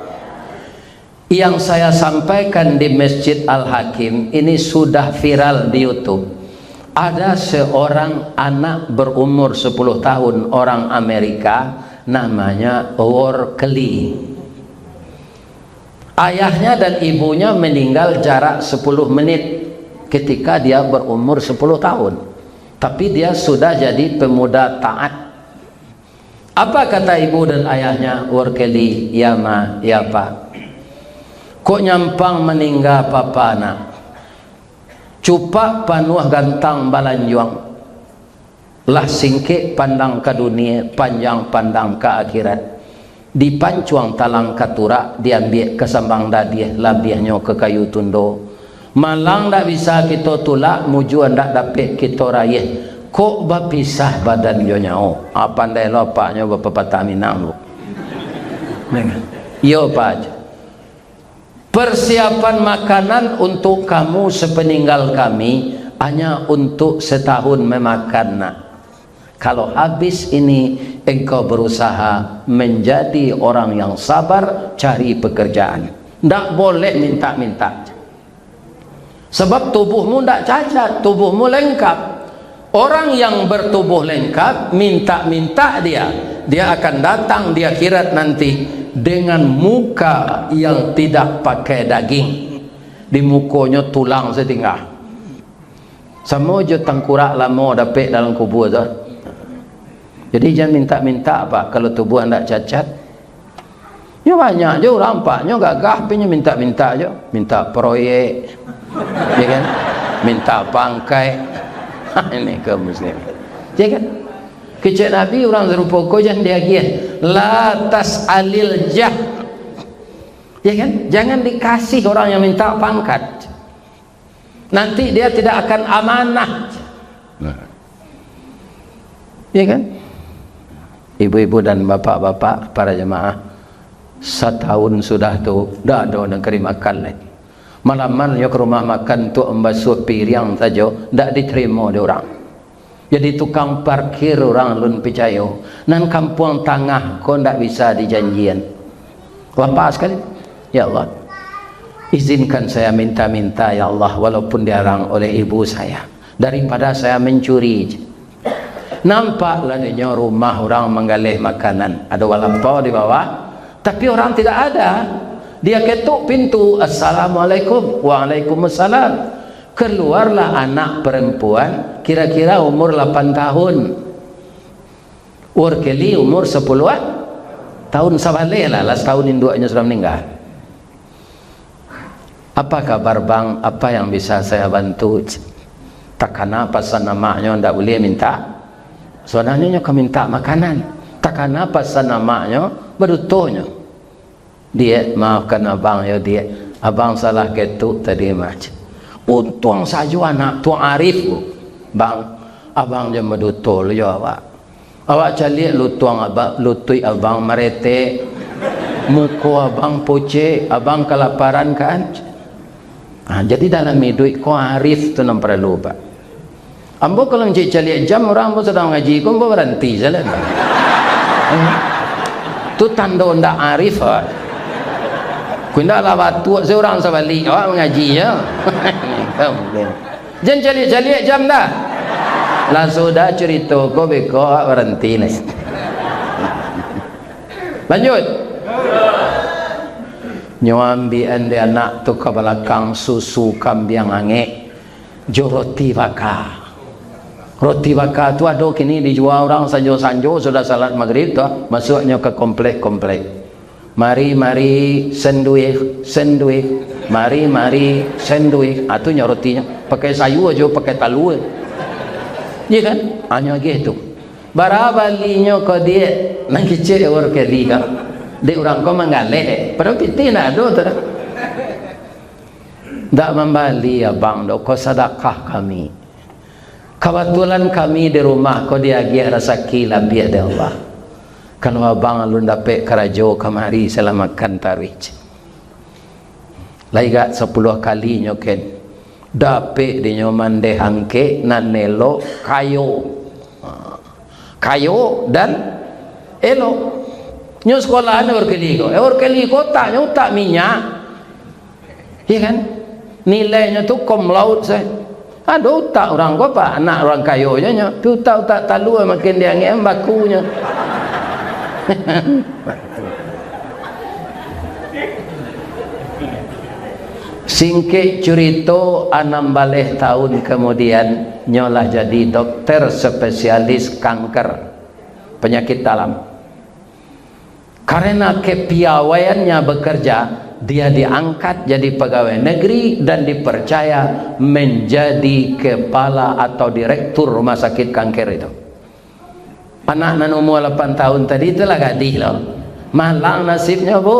Yang saya sampaikan di Masjid Al-Hakim ini sudah viral di YouTube. Ada seorang anak berumur 10 tahun orang Amerika namanya Workley. Ayahnya dan ibunya meninggal jarak 10 menit ketika dia berumur 10 tahun. Tapi dia sudah jadi pemuda taat. Apa kata ibu dan ayahnya Workley? Ya ma, ya pak. Kok nyampang meninggal papa anak? Cupak panuh gantang balanjuang lah singkik pandang ke dunia, panjang pandang ke akhirat. Dipancuang talang katura, diambil ke sambang dadiah, labiahnya ke kayu tundo. Malang tak bisa kita tulak, mujuan tak dapat kita rayah. Kok berpisah badan jo nyao? Pandai lo paknya berpepatah Minang, Bu. Yo pak. Persiapan makanan untuk kamu sepeninggal kami hanya untuk setahun memakan nak. Kalau habis ini engkau berusaha menjadi orang yang sabar, cari pekerjaan. Tak boleh minta-minta. Sebab tubuhmu tak cacat, tubuhmu lengkap. Orang yang bertubuh lengkap minta-minta dia akan datang di akhirat nanti dengan muka yang tidak pakai daging, di mukonya tulang setinggal. Sama je tengkurak lama dapat dalam kubur tu. Jadi jangan minta-minta apa kalau tubuh anda cacat. Ya banyak je orang paknya gagah punya minta-minta je, minta proyek, ya kan? Minta pangkai. Ini kaum muslim. Ya kan? Kecik Nabi orang serupa kau jangan dia giat. La tas'alil jah. Ya kan? Jangan dikasih orang yang minta pangkat. Nanti dia tidak akan amanah. Ya kan? Ibu-ibu dan bapak-bapak para jemaah, setahun sudah tu dah ada negeri makan lagi. Malaman yo ke rumah makan tu membasuh piring saja dak diterima dia orang. Jadi tukang parkir orang lun percaya. Nan kampung tengah kau ndak bisa dijanjian. Lepas sekali. Ya Allah, izinkan saya minta-minta ya Allah, walaupun diarang oleh ibu saya, daripada saya mencuri. Nampaklah dia rumah orang menggalih makanan, ada walaupun di bawah, tapi orang tidak ada. Dia ketuk pintu, assalamualaikum, waalaikumsalam. Keluarlah anak perempuan kira-kira umur 8 tahun. Urkeli umur 10 tahun sabale lah, last tahun induanya sudah meninggal. Apa kabar bang? Apa yang bisa saya bantu? Tak kena pasal namanya ndak boleh minta. Soalnya kau minta makanan. Tak kena pasal namanya berutuhnya. Dia maafkan abang ya dia. Abang salah ketuk tadi macam. Untung saja anak tu arif bang. Abang je berutul ya awak. Awak cari lutuang abang, lutui abang merete. Muka abang pucet, abang kelaparan kan? Jadi dalam hidup kau arif tu nam perlu pak. Ambo kalau cik cari jam orang ambo sedang ngaji, kau ambo berhenti jalan. Tu tanda ndak arif pak. Kau ndak lawat tu seorang sebalik awak mengaji ya. Jangan cari jam dah. Langsung dah cerita kau beko berhenti nih. Lanjut. Nyambi ande anak tu ke belakang susu kambing ange jo roti bakar. Roti bakar tu ada kini dijual orang sanjo-sanjo sudah salat maghrib tu masuknya ke komplek-komplek. Mari sandwich. Mari sandwich. Atunya rotinya pakai sayur aja, pakai talu. Ya kan? Hanya gitu. Barabalinya ke dia nang kecil orang ke dia. Dia orang kau menggalek, padahal kita nak ada tu. Tak membali abang, dok kau sedekah kami. Kebetulan kami di rumah kau diagih rezeki lebih dari Allah. Kalau abang lu dapat kerajo kemari selamatkan tarikh. Lagi 10 kali nyoken. Dapat di nyoman de hangke nan nelo kayo dan elo. Nyo sekolah ni orkeli ko tak minyak. Ya kan? Nilainya tu kom laut saya. Aduh tak orang ko pak anak orang kayo nya. Tu tak talu makin dia ngem bakunya. Singkit cerita 16 tahun kemudian nyolah jadi dokter spesialis kanker penyakit dalam. Karena kepiawaiannya bekerja, dia diangkat jadi pegawai negeri dan dipercaya menjadi kepala atau direktur rumah sakit kanker itu. Anak nan umur 8 tahun tadi itulah gadis loh. Malang nasibnya bu.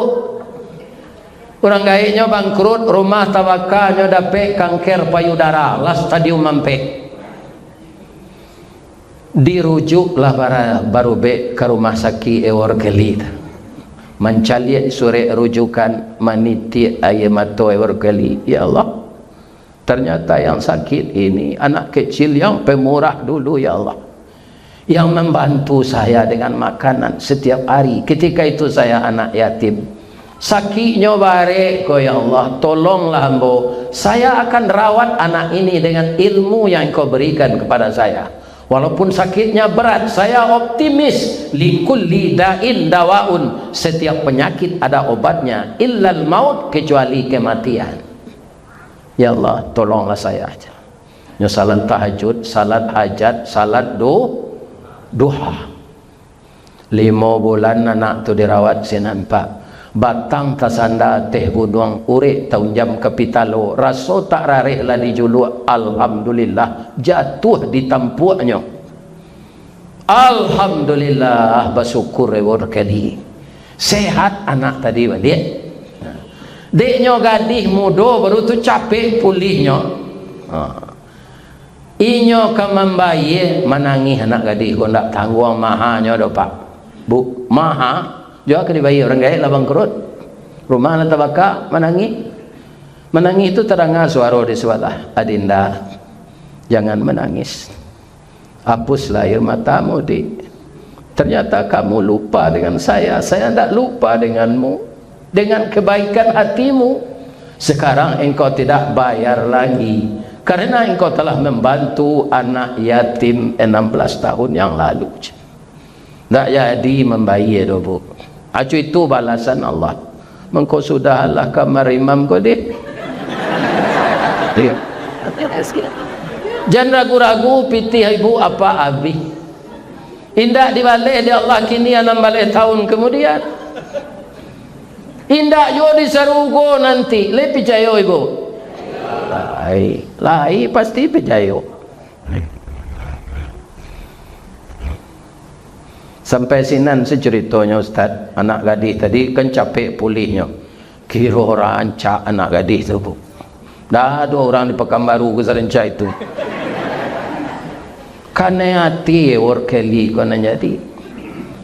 Orang gaiknya bangkrut, rumah tawakalnya dapat kanker payudara, lah stadium mampe. Dirujuklah baru ke rumah sakit Eworkeli. Mencari sore rujukan maniti ayamato Eworkeli. Ya Allah, ternyata yang sakit ini anak kecil yang pemurah dulu ya Allah, yang membantu saya dengan makanan setiap hari ketika itu saya anak yatim. Sakitnya bare ko ya Allah, tolonglah hamba, saya akan rawat anak ini dengan ilmu yang kau berikan kepada saya. Walaupun sakitnya berat, saya optimis. Likulli da'in dawaun, setiap penyakit ada obatnya, illal maut, kecuali kematian. Ya Allah, tolonglah saya aja. Nyo salat tahajud, salat hajat, salat duha. 5 bulan anak tu dirawat sinampak. Batang tasanda teh gunung urik tahun jam kapitalo. Raso tak rarih lah dijuluk. Alhamdulillah jatuh di tampuknya. Alhamdulillah bersyukur reward kali. Sehat anak tadi balik. Deknya gadih muda baru tu capek pulihnya. Inyo kamambaye menangis anak gadih kau nak tanggung mahanya do pak. Bu maha juga ke dibayi orang gaya lah bangkrut. Rumah nak tabaka menangis. Menangis itu terangah suara di sebelah. Adinda, jangan menangis. Hapuslah air matamu dik. Ternyata kamu lupa dengan saya tidak lupa denganmu. Dengan kebaikan hatimu. Sekarang engkau tidak bayar lagi. Karena engkau telah membantu anak yatim 16 tahun yang lalu. Tak jadi membayar do bu. Acu itu balasan Allah. Mengkau sudahlah kamar imam kau deh. Jangan ragu-ragu pitih ibu apa abi. Indah dibalik di Allah kini 6 balik tahun kemudian. Indah yo disarugo nanti. Le pijayo ibu. Lai pasti pijayo. Sampai sinan seceritanya Ustaz, anak gadis tadi kan capek pulihnya. Kira orang ancak anak gadis tu bu. Dah ada orang di Pekanbaru ke Saranca itu. Karena hati workeli kau nak jadi.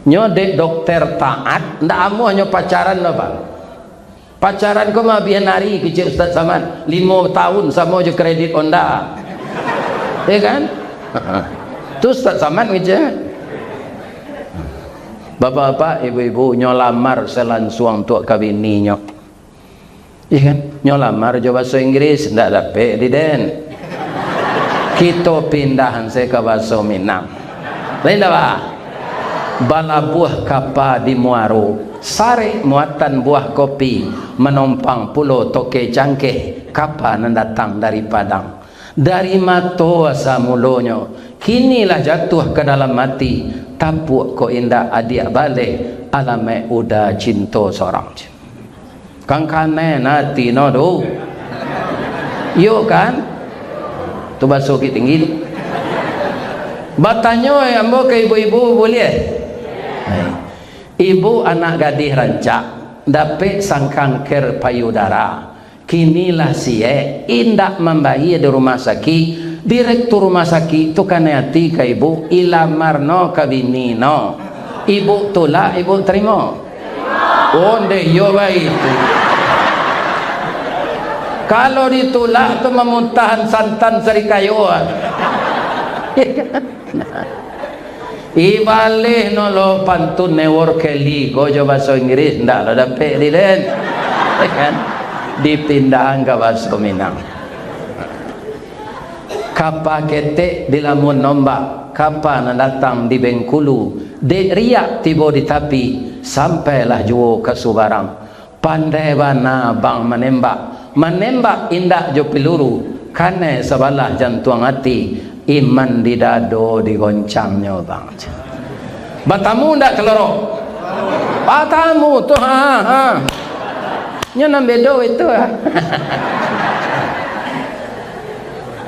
Nyodek dokter taat, ndak amu hanya pacaran lah bang. Pacaran kau mah biar nari kecil Ustaz Samad 5 tahun sama je kredit Honda. Ya kan? Tu Ustaz Samad kerja. Bapak-bapak, ibu-ibu nyolamar selangsung untuk kawininya. Iya kan? Nyolamar jawab bahasa Inggris ndak dapat di den. Kita pindahan saya ke bahasa Minang. Lain dah pak? Bala buah kapa di Muaro. Sare muatan buah kopi menompang pulau toke cangkeh. Kapa nan datang dari Padang. Dari mato asa mulonyo. Kinilah jatuh ke dalam mati. Tapuk ko indah adik balik alame udah cinta seorang kang kane nati no do yo kan tu basuh ki tinggi batanyo ambo ke ibu-ibu boleh ibu anak gadis rancak dapet sang kanker payudara kinilah sie indak membayi di rumah sakit. Direktur rumah sakit tu kan hati ke ibu ilamar no kawini no ibu tolak ibu terima onde yo baik itu kalau ditolak tu memuntahan santan seri kayu ibalih no lo pantun newor keli go coba bahasa Inggris ndak lo dapet di den kan dipindahan ke bahasa Minang. Kapa ketek di lamun nombak, kapa nak datang di Bengkulu, dek riak tiba di tapi, sampailah juo ke Subarang. Pandai bana bang menembak indak jo peluru, kane sebelah jantung hati, iman di dado digoncangnya bang. Batamu ndak kelorok? Batamu tu ha. Nya nambedo itu ha.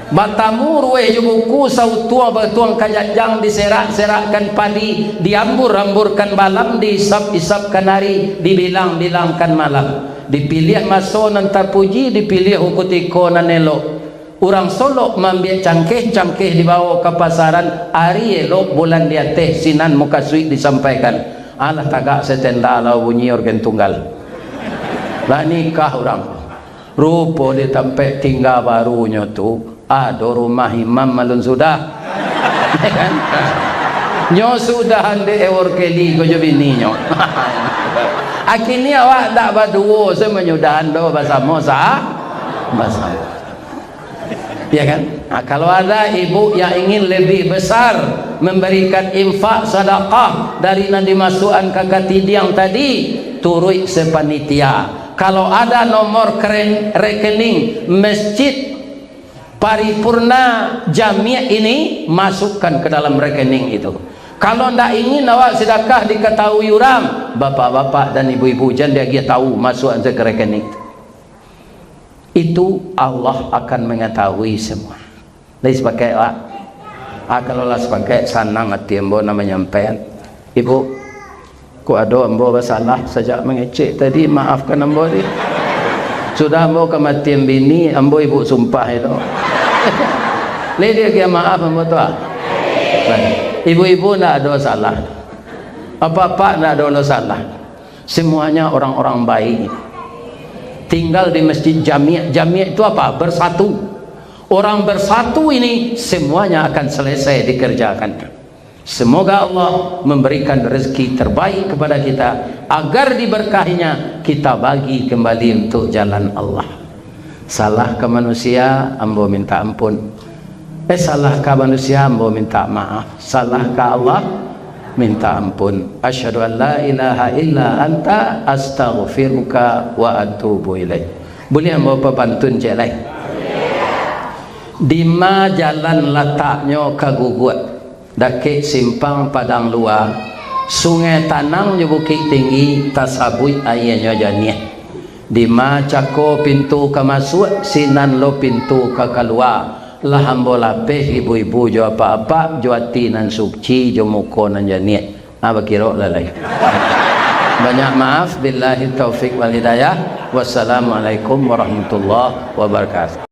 Batamu ruwe buku sautua batuang kajajang diserak-serakkan padi diambur-amburkan balam diisap-isapkan hari dibilang-bilangkan malam dipilih maso nan terpuji dipilih ukutiko nan elok orang solok mambil cangkeh-cangkeh dibawa ke pasaran hari elok bulan dia teh sinan muka suik disampaikan alah tagak setenda lah bunyi organ tunggal lah nikah orang rupa di tempat tinggal barunya tu ada rumah imam malun sudah kan nyo sudah ande ewor keli ko jo bini nyo akini awak tak baduo semenyudahan do basamo basamo ya kan kalau ada ibu yang ingin lebih besar memberikan infak sedekah dari nan dimasukkan kakak tidiang tadi turut sepanitia kalau ada nomor rekening masjid Paripurna Jami' ini, masukkan ke dalam rekening itu. Kalau tidak ingin awak sedekah diketahui orang, bapak-bapak dan ibu-ibu jangan dia tahu, masuk ke rekening itu. Allah akan mengetahui semua. Lain sebagai awak, kalau lah sebagai sanang hati ambo namanya nyampean, ibu ku ada ambo bersalah sejak mengecek tadi, maafkan ambo dia. Sudah ambo kematian bini ambo, ibu sumpah itu. Lain dia kaya maaf ambo tu. Ibu-ibu tidak ada salah, bapak-bapak tidak ada salah, semuanya orang-orang baik. Tinggal di masjid Jami'. Jami' itu apa? Bersatu. Orang bersatu ini semuanya akan selesai dikerjakan. Semoga Allah memberikan rezeki terbaik kepada kita, agar diberkahinya kita bagi kembali untuk jalan Allah. Salah ke manusia, ambo minta ampun. Salah ke manusia, ambo minta maaf. Salah ke Allah, minta ampun. Asyhadu an la ilaha illa anta astaghfiruka wa atubu ilaik. Boleh ambo pepantun je lain. Di ma jalan letaknya kagugut, dakik simpang padang luar, sungai tanang je bukit tinggi, tasabui ayahnya janiah. Di ma cako pintu ke masuk, sinan lo pintu ke keluar. Lah hambo lapeh ibu-ibu jo apa-apa jo hati nan suci jo muko nan janiat apa kira lalai. Banyak maaf, billahi taufik wal hidayah. Wassalamualaikum warahmatullahi wabarakatuh.